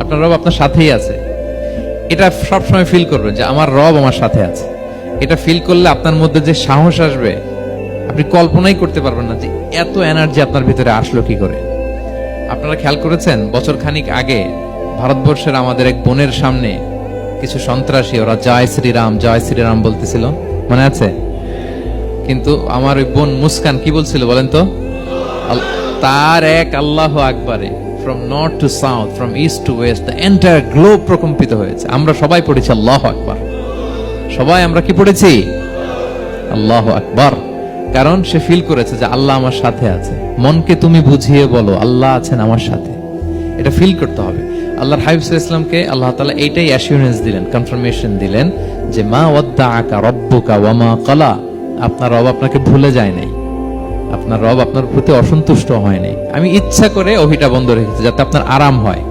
আপনার রব আপনার সাথেই আছে। এটা সবসময় ফিল করবেন যে আমার রব আমার সাথে আছে। এটা ফিল করলে আপনার মধ্যে যে সাহস আসবে আপনি কল্পনাই করতে পারবেন না যে এত এনার্জি আপনার ভিতরে আসলো কি করে। আপনারা খেয়াল করেছেন, বছর খানিক আগে ভারতবর্ষের আমাদের এক বোনের সামনে কিছু সন্ত্রাসী ওরা জয় শ্রীরাম বলতেছিল, মনে আছে? কিন্তু আমার ওই বোন মুস্কান কি বলছিল বলেন তো? তার এক আল্লাহু আকবারে from north to south, from east to west, the entire globe প্রকম্পিত হয়েছে। আমরা সবাই পড়েছি আল্লাহু আকবার। সবাই আমরা কি পড়েছি? আল্লাহু আকবার। কারণ সে ফিল করেছে যে আল্লাহ আমার সাথে আছে। মনকে তুমি বুঝিয়ে বলো আল্লাহ আছেন আমার সাথে, এটা ফিল করতে হবে। আল্লাহর হাবিব সাল্লাল্লাহু আলাইহি ওয়াসাল্লামকে আল্লাহ তাআলা এইটাই অ্যাসিউরেন্স দিলেন, কনফার্মেশন দিলেন যে মা ওয়াদ্দাআকা রাব্বুকা ওয়া মা ক্বালা, আপনার রব আপনাকে ভুলে যায় নাই, আপনার রব আপনার প্রতি অসন্তুষ্ট হয় নাই। আমি ইচ্ছা করে ওহিটা বন্ধ রেখেছি যাতে আপনার আরাম হয়।